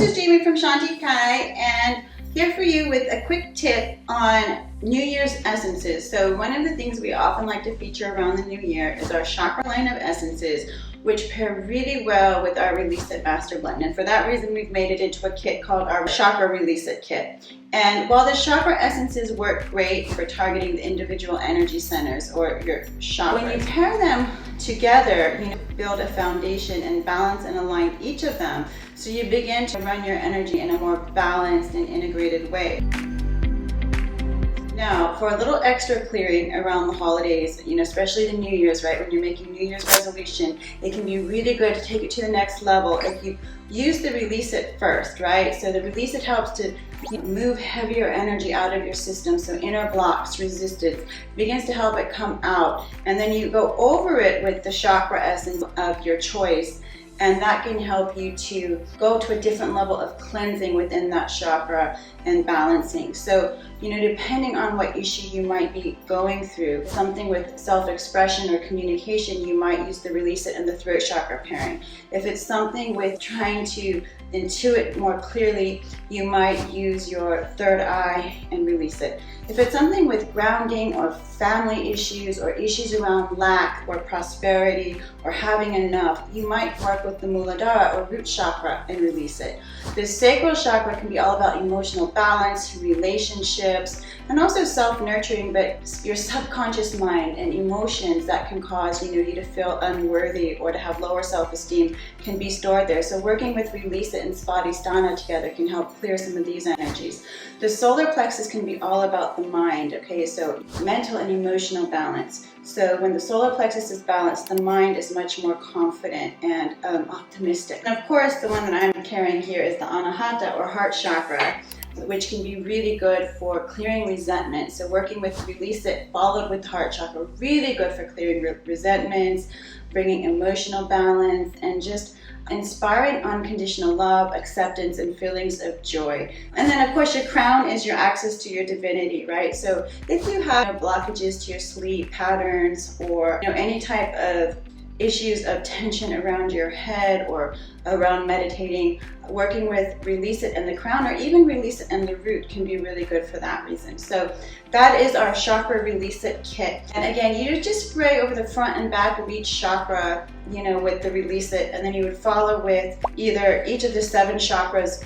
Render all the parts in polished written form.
is Jamie from Shanti and here for you with a quick tip on New Year's essences. So one of the things we often like to feature around the new year is our chakra line of essences, which pair really well with our Release It Master Blend. And for that reason, we've made it into a kit called our Chakra Release It Kit. And while the chakra essences work great for targeting the individual energy centers or your chakras, when you pair them together, you build a foundation and balance and align each of them so you begin to run your energy in a more balanced and integrated way. Now, for a little extra clearing around the holidays, especially the New Year's, right? When you're making New Year's resolution, it can be really good to take it to the next level if you use the Release It first, right? So the Release It helps to move heavier energy out of your system, so inner blocks, resistance, begins to help it come out. And then you go over it with the chakra essence of your choice. And that can help you to go to a different level of cleansing within that chakra and balancing. So, depending on what issue you might be going through, something with self-expression or communication, you might use the Release It and the throat chakra pairing. If it's something with trying to intuit more clearly, you might use your third eye and Release It. If it's something with grounding or family issues or issues around lack or prosperity or having enough, you might work with the Muladhara or root chakra and Release It. The sacral chakra can be all about emotional balance, relationships, and also self-nurturing, but your subconscious mind and emotions that can cause you to feel unworthy or to have lower self-esteem can be stored there. So working with Release It and Svadhisthana together can help clear some of these energies. The solar plexus can be all about the mind, okay? So mental and emotional balance. So when the solar plexus is balanced, the mind is much more confident and optimistic. And of course, the one that I'm carrying here is the Anahata or heart chakra, which can be really good for clearing resentment. So working with Release It followed with heart chakra, really good for clearing resentments, bringing emotional balance, and just inspiring unconditional love, acceptance, and feelings of joy. And then of course your crown is your access to your divinity, right? So if you have blockages to your sleep patterns or any type of issues of tension around your head or around meditating, working with Release It and the crown or even Release It and the root can be really good for that reason. So that is our Chakra Release It kit. And again, you just spray over the front and back of each chakra, with the Release It, and then you would follow with either each of the 7 chakras,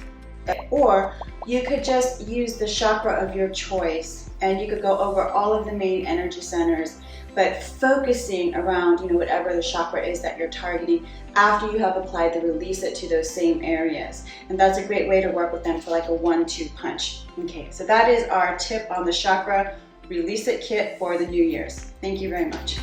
or you could just use the chakra of your choice and you could go over all of the main energy centers, but focusing around whatever the chakra is that you're targeting after you have applied the Release It to those same areas. And that's a great way to work with them for like a 1-2 punch. Okay, so that is our tip on the Chakra Release It kit for the New Year's. Thank you very much.